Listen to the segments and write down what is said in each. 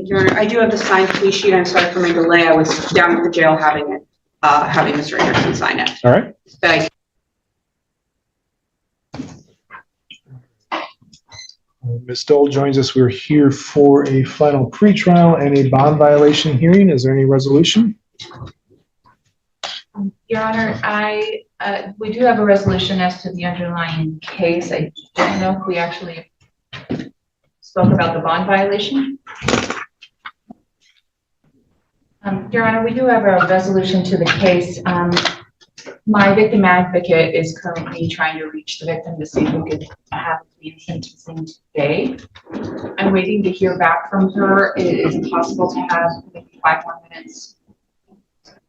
Thank you, Your Honor. I do have the signed plea sheet. I'm sorry for my delay. I was down at the jail having it, having Mr. Anderson sign it. All right. But Ms. Dole joins us. We're here for a final pretrial and a bond violation hearing. Is there any resolution? Your Honor, we do have a resolution as to the underlying case. I don't know if we actually spoke about the bond violation. Your Honor, we do have a resolution to the case. My victim advocate is currently trying to reach the victim to see if we could have the sentencing today. I'm waiting to hear back from her. Is it possible to have maybe 5 more minutes?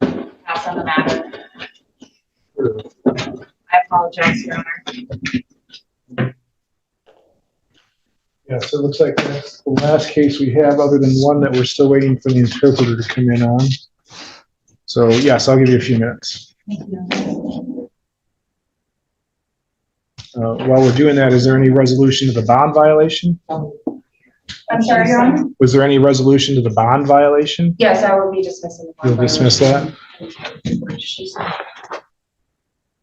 Pass on the matter. I apologize, Your Honor. Yes, it looks like that's the last case we have, other than one that we're still waiting for the interpreter to come in on. So yes, I'll give you a few minutes. Thank you. While we're doing that, is there any resolution to the bond violation? I'm sorry, Your Honor? Was there any resolution to the bond violation? Yes, I will be dismissing the bond You'll dismiss that?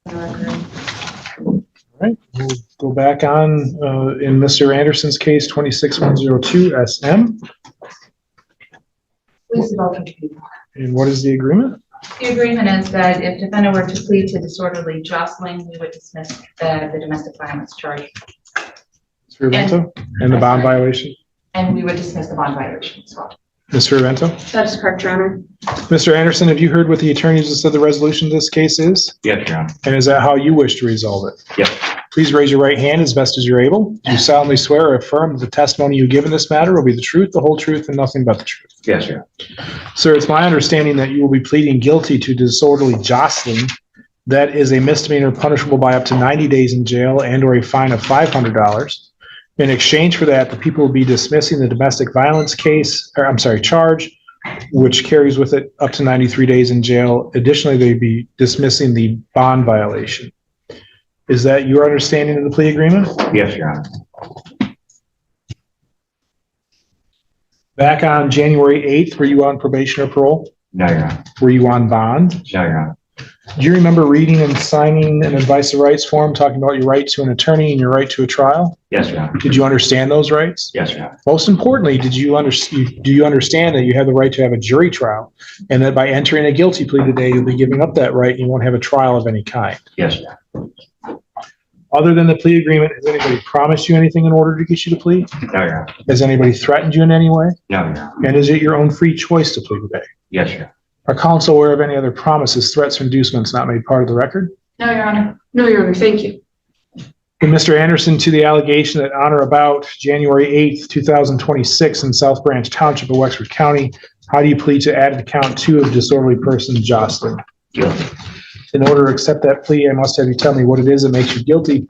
All right, we'll go back on in Mr. Anderson's case, 26102 SM. Please welcome to you. And what is the agreement? The agreement is that if defendant were to plead to disorderly jostling, we would dismiss the domestic violence charge. Mr. Vento? And the bond violation? And we would dismiss the bond violation as well. Mr. Vento? that is correct, Your Honor. Mr. Anderson, have you heard what the attorneys have said the resolution of this case is? Yes, Your Honor. And is that how you wish to resolve it? Yes. Please raise your right hand as best as you're able. Do you solemnly swear or affirm that the testimony you give in this matter will be the truth, the whole truth, and nothing but the truth? Yes, Your Honor. Sir, it's my understanding that you will be pleading guilty to disorderly jostling. That is a misdemeanor punishable by up to 90 days in jail and or a fine of $500. In exchange for that, the people will be dismissing the domestic violence charge, which carries with it up to 93 days in jail. Additionally, they'd be dismissing the bond violation. Is that your understanding of the plea agreement? Yes, Your Honor. Back on January 8th, were you on probation or parole? No, Your Honor. Were you on bond? No, Your Honor. Do you remember reading and signing an advice of rights form talking about your right to an attorney and your right to a trial? Yes, Your Honor. Did you understand those rights? Yes, Your Honor. Most importantly, do you understand that you have the right to have a jury trial and that by entering a guilty plea today, you'll be giving up that right and you won't have a trial of any kind? Yes, Your Honor. Other than the plea agreement, has anybody promised you anything in order to get you to plea? No, Your Honor. Has anybody threatened you in any way? No, Your Honor. And is it your own free choice to plea today? Yes, Your Honor. Are counsel aware of any other promises, threats, or inducements not made part of the record? No, Your Honor. No, Your Honor. Thank you. And Mr. Anderson, to the allegation that on or about January 8th, 2026 in South Branch Township of Wexford County, how do you plead to added count 2 of disorderly person jostling? Guilty. In order to accept that plea, I must have you tell me what it is that makes you guilty.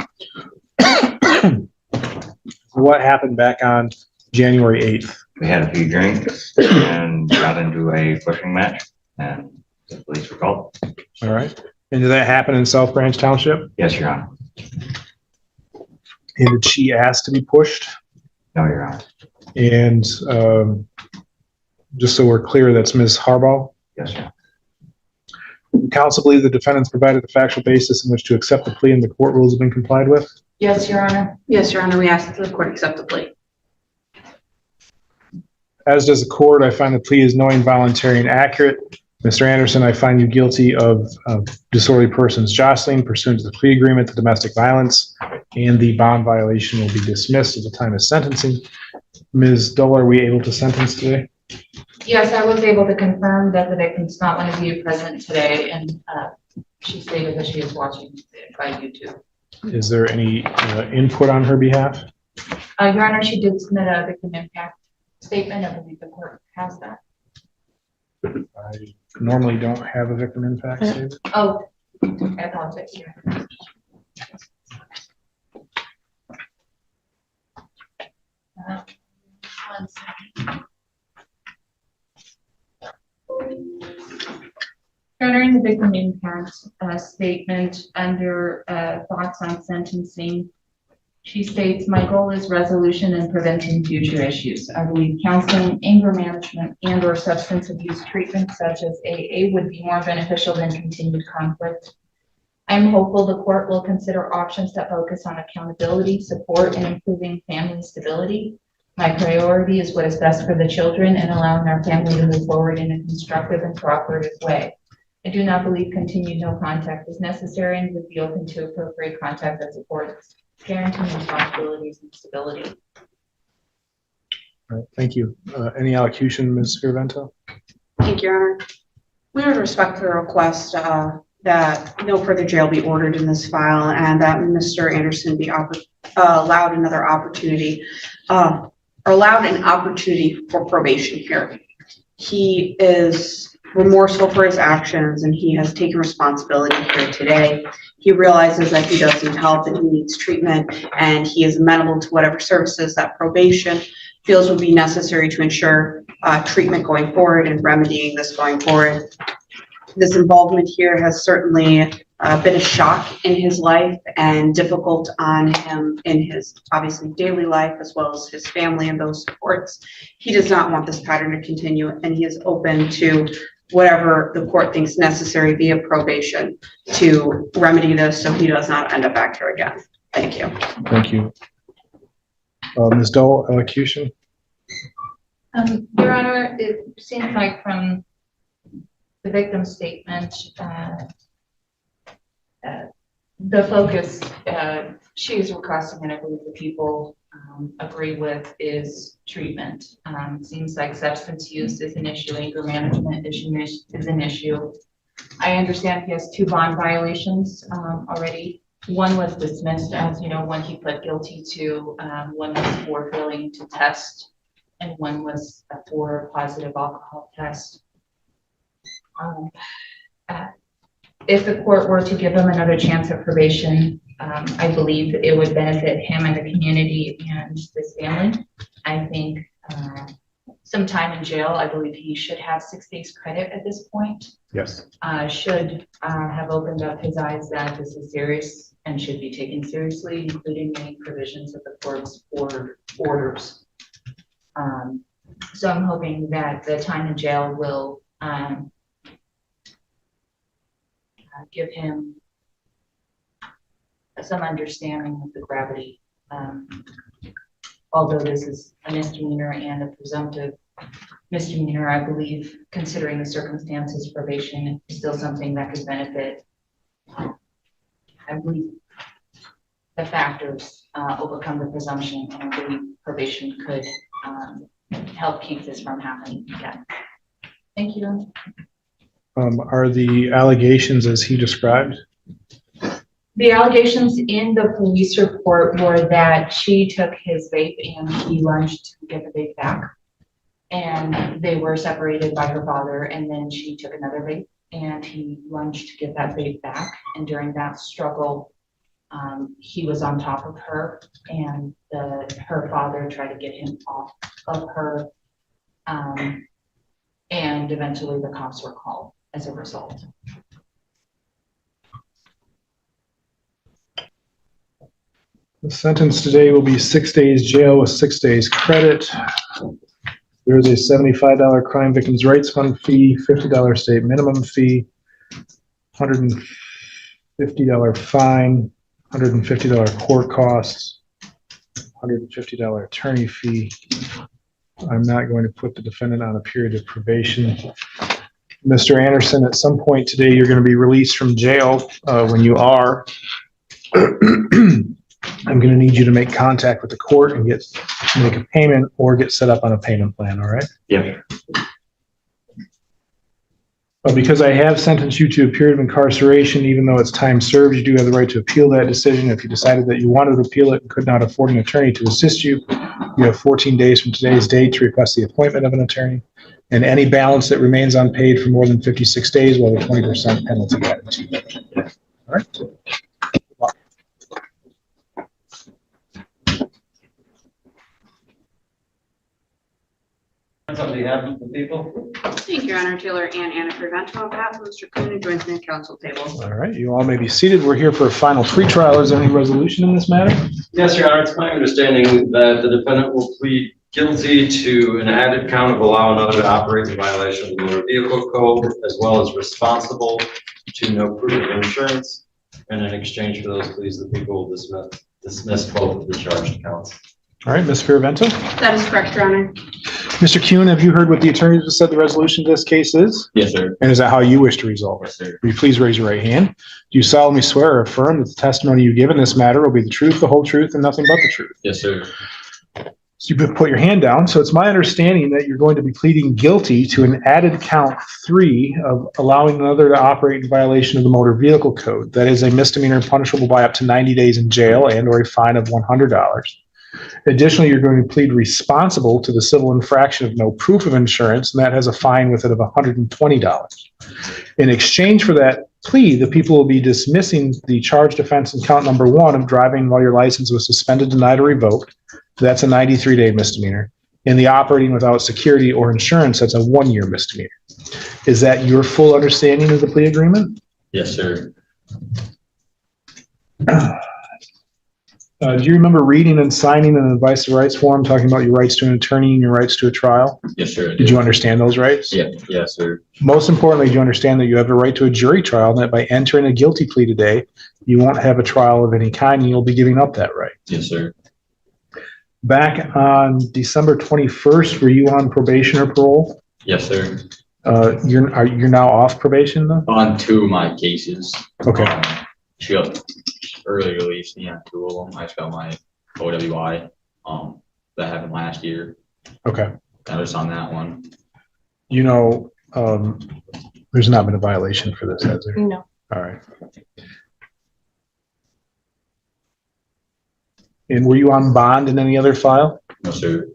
What happened back on January 8th? We had a few drinks and got into a pushing match, and the police were called. All right. And did that happen in South Branch Township? Yes, Your Honor. And did she ask to be pushed? No, Your Honor. And just so we're clear, that's Ms. Harbaugh. Yes, Your Honor. Counsel believe the defendants provided the factual basis in which to accept the plea and the court rules have been complied with? Yes, Your Honor. Yes, Your Honor. We ask that the court accept the plea. As does the court, I find the plea is knowing, voluntary, and accurate. Mr. Anderson, I find you guilty of disorderly persons jostling pursuant to the plea agreement, the domestic violence, and the bond violation will be dismissed at the time of sentencing. Ms. Dole, are we able to sentence today? Yes, I was able to confirm that the victim's not one of you present today, and she stated that she is watching by YouTube. Is there any input on her behalf? Your Honor, she did submit a victim impact statement. I believe the court has that. I normally don't have a victim impact statement. Oh, I apologize, Your Honor. One second. Your Honor, in the victim impact statement under thoughts on sentencing, She states, my goal is resolution and preventing future issues. I believe counseling, anger management, and or substance abuse treatment such as AA would be more beneficial than continued conflict. I am hopeful the court will consider options that focus on accountability, support, and improving family stability. My priority is what is best for the children and allowing our family to move forward in a constructive and cooperative way. I do not believe continued no contact is necessary and would be open to appropriate contact that supports parenting responsibilities and stability. All right, thank you. Any allocution, Ms. Scrivento? Thank you, Your Honor. We would respect the request that no further jail be ordered in this file and that Mr. Anderson be allowed another opportunity, or allowed an opportunity for probation here. He is remorseful for his actions and he has taken responsibility here today. He realizes that he does need help and he needs treatment, and he is amenable to whatever services that probation feels would be necessary to ensure treatment going forward and remedying this going forward. This involvement here has certainly been a shock in his life and difficult on him in his obviously daily life, as well as his family and those supports. He does not want this pattern to continue, and he is open to whatever the court thinks necessary via probation to remedy this so he does not end up back here again. Thank you. Thank you. Ms. Dole, elocution? Your Honor, it seems like from the victim's statement, the focus she is requesting, and I believe the people agree with, is treatment. Seems like substance use is an issue, anger management is an issue. I understand he has 2 bond violations already. One was dismissed, as you know, one he pled guilty to. One was for failing to test, and one was for a positive alcohol test. If the court were to give him another chance at probation, I believe it would benefit him and the community and his family. I think some time in jail, I believe he should have 6 days credit at this point. Yes. Should have opened up his eyes that this is serious and should be taken seriously, including any provisions of the court's orders. So I'm hoping that the time in jail will give him some understanding of the gravity. Although this is a misdemeanor and a presumptive misdemeanor, I believe, considering the circumstances, probation is still something that could benefit. I believe the factors overcome the presumption, and I believe probation could help keep this from happening again. Thank you. Are the allegations as he described? The allegations in the police report were that she took his vape and he lunged to get the vape back. And they were separated by her father, and then she took another vape and he lunged to get that vape back. And during that struggle, he was on top of her, and her father tried to get him off of her. And eventually the cops were called as a result. The sentence today will be 6 days jail with 6 days credit. There is a $75 crime victims' rights fund fee, $50 state minimum fee, $150 fine, $150 court costs, $150 attorney fee. I'm not going to put the defendant on a period of probation. Mr. Anderson, at some point today, you're going to be released from jail. When you are, I'm going to need you to make contact with the court and make a payment or get set up on a payment plan, all right? Yeah. Because I have sentenced you to a period of incarceration, even though it's time served, you do have the right to appeal that decision. If you decided that you wanted to appeal it and could not afford an attorney to assist you, you have 14 days from today's date to request the appointment of an attorney. And any balance that remains unpaid for more than 56 days will have a 20% penalty added to it. All right? Something happens to people? Thank you, Your Honor. Taylor and Anna Prevento on behalf of Mr. Kuhn, who joins me at council table. All right, you all may be seated. We're here for a final pretrial. Is there any resolution in this matter? Yes, Your Honor, it's my understanding that the defendant will plead guilty to an added count of allowing another to operate in violation of the motor vehicle code, as well as responsible to no proof of insurance. And in exchange for those pleas, the people will dismiss both of the charged counts. All right, Ms. Fiorvento. That is correct, Your Honor. Mr. Kuhn, have you heard what the attorney just said the resolution to this case is? Yes, sir. And is that how you wish to resolve it? Yes, sir. Will you please raise your right hand? Do you solemnly swear or affirm that the testimony you give in this matter will be the truth, the whole truth, and nothing but the truth? Yes, sir. So you put your hand down. So it's my understanding that you're going to be pleading guilty to an added count 3 of allowing another to operate in violation of the motor vehicle code. That is a misdemeanor punishable by up to 90 days in jail and or a fine of $100. Additionally, you're going to plead responsible to the civil infraction of no proof of insurance, and that has a fine with it of $120. In exchange for that plea, the people will be dismissing the charged offense in count number 1 of driving while your license was suspended, denied, or revoked. That's a 93-day misdemeanor. In the operating without security or insurance, that's a 1-year misdemeanor. Is that your full understanding of the plea agreement? Yes, sir. Do you remember reading and signing an advice of rights form talking about your rights to an attorney and your rights to a trial? Yes, sir. Did you understand those rights? Yeah, yes, sir. Most importantly, do you understand that you have a right to a jury trial and that by entering a guilty plea today, you won't have a trial of any kind and you'll be giving up that right? Yes, sir. Back on December 21st, were you on probation or parole? Yes, sir. You're now off probation though? On 2 of my cases. Okay. She got early release, 2 of them. I just got my OWI, that happened last year. Okay. I was on that one. There's not been a violation for this, has there? No. All right. And were you on bond in any other file? No, sir.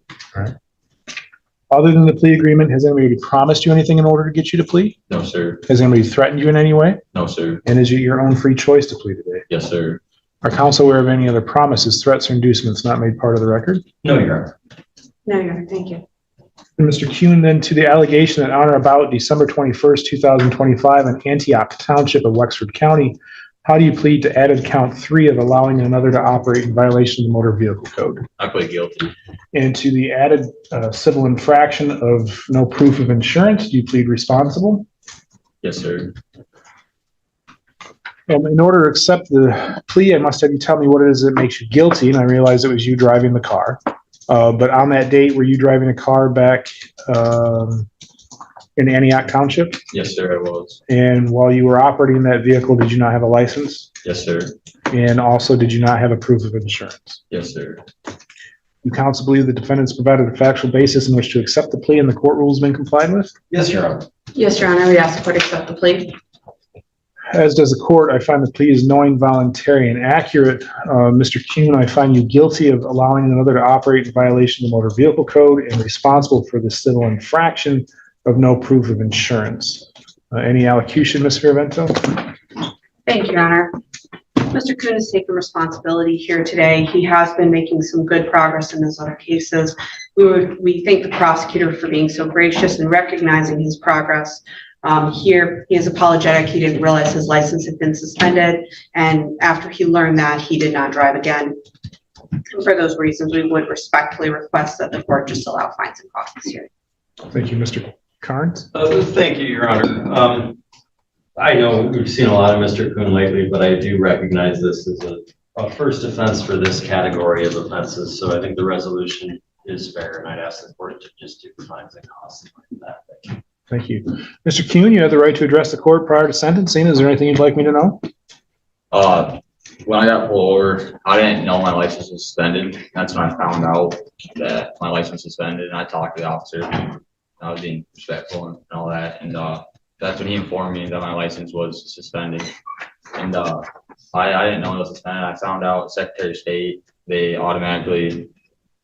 Other than the plea agreement, has anybody promised you anything in order to get you to plea? No, sir. Has anybody threatened you in any way? No, sir. And is it your own free choice to plea today? Yes, sir. Are counsel aware of any other promises, threats, or inducements not made part of the record? No, Your Honor. No, Your Honor. Thank you. And Mr. Kuhn, then to the allegation that on or about December 21st, 2025 in Antioch Township of Wexford County, how do you plead to added count 3 of allowing another to operate in violation of the motor vehicle code? I plead guilty. And to the added civil infraction of no proof of insurance, do you plead responsible? Yes, sir. In order to accept the plea, I must have you tell me what it is that makes you guilty. And I realize it was you driving the car. But on that date, were you driving a car back in Antioch Township? Yes, sir, I was. And while you were operating that vehicle, did you not have a license? Yes, sir. And also, did you not have a proof of insurance? Yes, sir. You counsel believe the defendant's provided a factual basis in which to accept the plea and the court rules been complied with? Yes, Your Honor. Yes, Your Honor. We ask the court to accept the plea. As does the court, I find the plea is knowing, voluntary, and accurate. Mr. Kuhn, I find you guilty of allowing another to operate in violation of the motor vehicle code and responsible for the civil infraction of no proof of insurance. Any allocution, Ms. Fiorvento? Thank you, Your Honor. Mr. Kuhn has taken responsibility here today. He has been making some good progress in his other cases. We thank the prosecutor for being so gracious and recognizing his progress. Here, he is apologetic. He didn't realize his license had been suspended, and after he learned that, he did not drive again. And for those reasons, we would respectfully request that the court just allow fines and costs here. Thank you, Mr. Carnes. Thank you, Your Honor. I know we've seen a lot of Mr. Kuhn lately, but I do recognize this as a first offense for this category of offenses. So I think the resolution is fair, and I'd ask the court to just do fines and costs like that. Thank you. Thank you. Mr. Kuhn, you have the right to address the court prior to sentencing. Is there anything you'd like me to know? When I got pulled over, I didn't know my license was suspended. That's when I found out that my license was suspended, and I talked to the officer. I was being respectful and all that, and that's when he informed me that my license was suspended. And I didn't know it was suspended. I found out Secretary of State, they automatically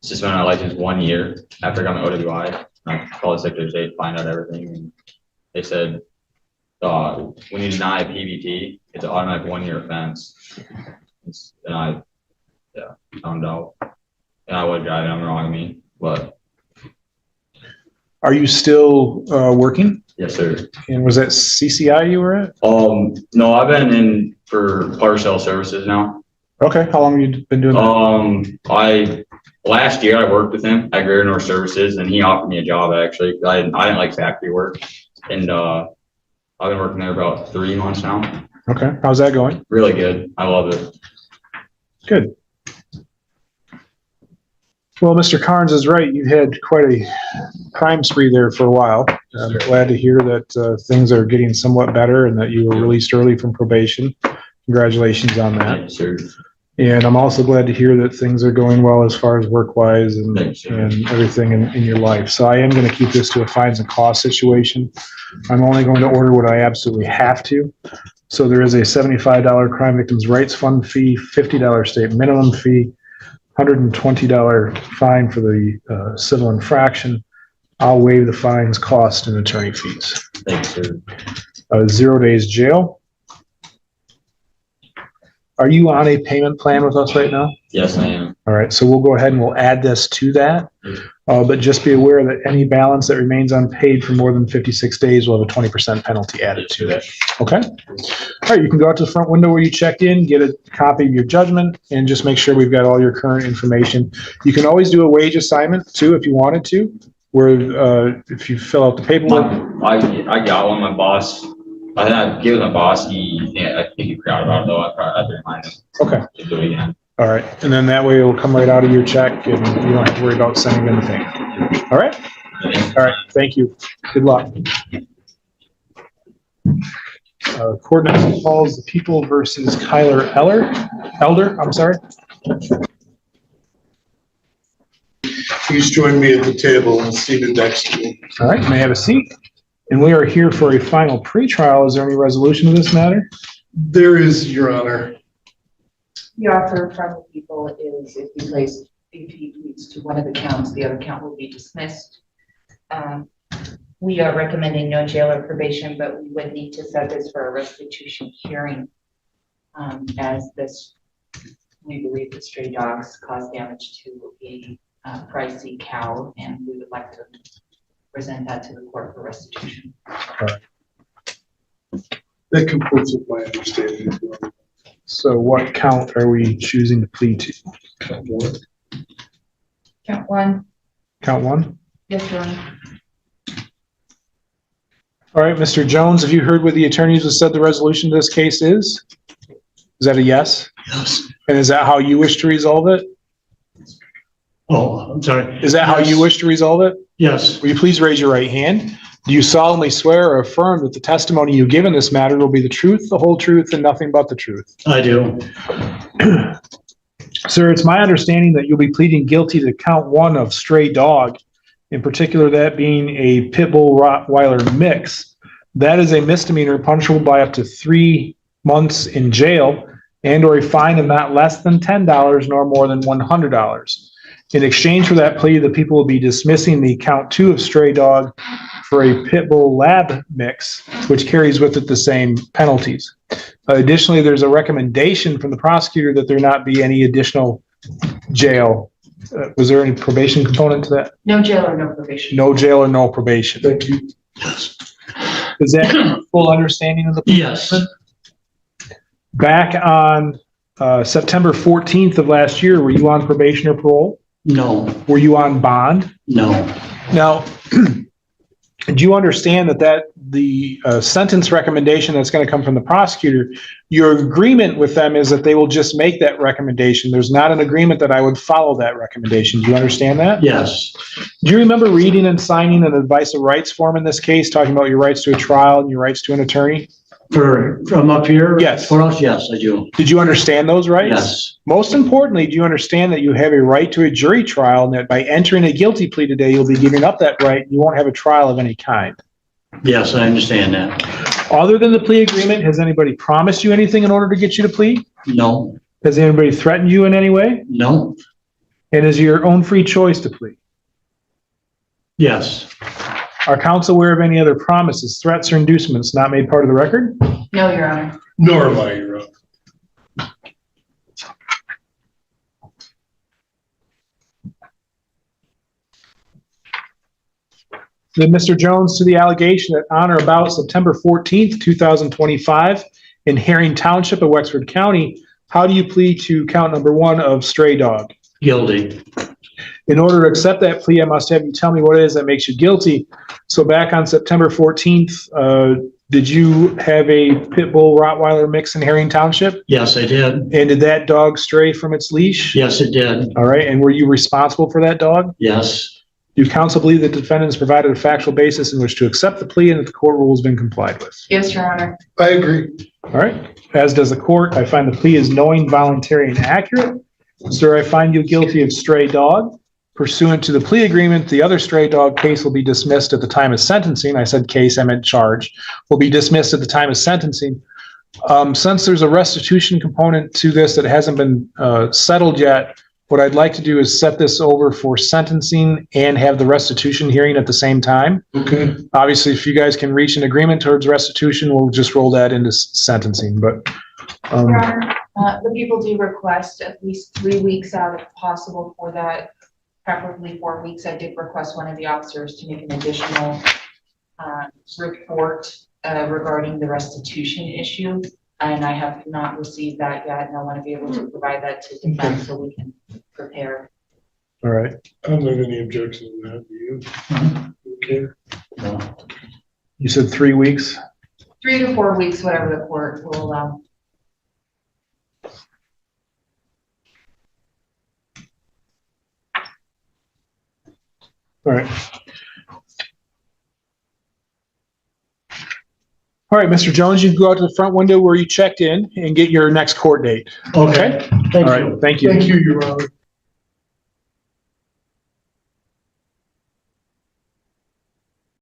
suspended my license 1 year after I got my OWI. I called the Secretary of State to find out everything, and they said when you deny a PVT, it's an automatic 1 year offense. And I found out, and I was driving. I'm wrong, me, but Are you still working? Yes, sir. And was that CCI you were at? No, I've been in for partial services now. Okay, how long have you been doing that? Last year I worked with him at Greater North Services, and he offered me a job actually. I didn't like factory work, and I've been working there about 3 months now. Okay, how's that going? Really good. I love it. Good. Well, Mr. Carnes is right. You've had quite a crime spree there for a while. I'm glad to hear that things are getting somewhat better and that you were released early from probation. Congratulations on that. Thanks, sir. And I'm also glad to hear that things are going well as far as work-wise and everything in your life. So I am going to keep this to a fines and costs situation. I'm only going to order what I absolutely have to. So there is a $75 Crime Victims' Rights Fund fee, $50 state minimum fee, $120 fine for the civil infraction. I'll waive the fines, cost, and attorney fees. Thanks, sir. 0 days jail. Are you on a payment plan with us right now? Yes, I am. All right, so we'll go ahead and we'll add this to that. But just be aware that any balance that remains unpaid for more than 56 days will have a 20% penalty added to it. Okay? All right, you can go out to the front window where you checked in, get a copy of your judgment, and just make sure we've got all your current information. You can always do a wage assignment too if you wanted to, where if you fill out the paperwork. I got one. My boss. I had given my boss. I think he forgot about it though. I probably had to remind him. Okay. To do it again. All right, and then that way it'll come right out of your check and you don't have to worry about sending anything. All right? All right, thank you. Good luck. Court next calls the People versus Kyler Elder, I'm sorry. Please join me at the table and seated next to me. All right, may I have a seat? And we are here for a final pretrial. Is there any resolution to this matter? There is, Your Honor. The offer from the people is if he pleads to one of the counts, the other count will be dismissed. We are recommending no jail or probation, but we would need to set this for a restitution hearing. As this, we believe the stray dogs caused damage to a pricey cow, and we would like to present that to the court for restitution. That comports with my understanding as well. So what count are we choosing to plead to? Count one. Count one? Yes, Your Honor. All right, Mr. Jones, have you heard what the attorneys have said the resolution to this case is? Is that a yes? Yes. And is that how you wish to resolve it? Oh, I'm sorry. Is that how you wish to resolve it? Yes, Will you please raise your right hand? Do you solemnly swear or affirm that the testimony you give in this matter will be the truth, the whole truth, and nothing but the truth? I do. Sir, it's my understanding that you'll be pleading guilty to count one of stray dog, in particular that being a pit bull Rottweiler mix. That is a misdemeanor punishable by up to 3 months in jail and or a fine of not less than $10 nor more than $100. In exchange for that plea, the people will be dismissing the count 2 of stray dog for a pit bull lab mix, which carries with it the same penalties. Additionally, there's a recommendation from the prosecutor that there not be any additional jail. Was there any probation component to that? No jail or no probation. No jail or no probation. Thank you. Yes. Is that full understanding of the? Yes. Back on September 14th of last year, were you on probation or parole? No, Were you on bond? no. Now, do you understand that the sentence recommendation that's going to come from the prosecutor, your agreement with them is that they will just make that recommendation. There's not an agreement that I would follow that recommendation. Do you understand that? Yes, Do you remember reading and signing an advice of rights form in this case, talking about your rights to a trial and your rights to an attorney? from up here? Yes. For us, yes, I do. Did you understand those rights? Yes, Most importantly, do you understand that you have a right to a jury trial and that by entering a guilty plea today, you'll be giving up that right? You won't have a trial of any kind. yes, I understand that. Other than the plea agreement, has anybody promised you anything in order to get you to plea? No, Has anybody threatened you in any way? no, And is it your own free choice to plea? yes, Are counsel aware of any other promises, threats, or inducements not made part of the record? No, Your Honor. Nor am I, Your Honor. Then Mr. Jones, to the allegation that on or about September 14th, 2025, in Herring Township of Wexford County, how do you plead to count number 1 of stray dog? Guilty. In order to accept that plea, I must have you tell me what it is that makes you guilty. So back on September 14th, did you have a pit bull Rottweiler mix in Herring Township? Yes, I did. And did that dog stray from its leash? Yes, it did. All right. And were you responsible for that dog? Yes. Do counsel believe that the defendant has provided a factual basis in which to accept the plea and that the court rule has been complied with? Yes, Your Honor. I agree. All right. As does the court, I find the plea is knowing, voluntary, and accurate. Sir, I find you guilty of stray dog. Pursuant to the plea agreement, the other stray dog case will be dismissed at the time of sentencing. I said case, I meant charge. Will be dismissed at the time of sentencing. Since there's a restitution component to this that hasn't been settled yet, what I'd like to do is set this over for sentencing and have the restitution hearing at the same time. Okay. Obviously, if you guys can reach an agreement towards restitution, we'll just roll that into sentencing, but Your Honor, the people do request at least 3 weeks out if possible for that, preferably 4 weeks. I did request one of the officers to make an additional report regarding the restitution issue, and I have not received that yet, and I want to be able to provide that to defense so we can prepare. all right. I don't have any objection to that, do you? Okay. You said 3 weeks? 3 to 4 weeks, whatever the court will allow. All right. All right, Mr. Jones, you can go out to the front window where you checked in and get your next court date. Okay. All Thank right, you. thank you. Thank you, Your Honor.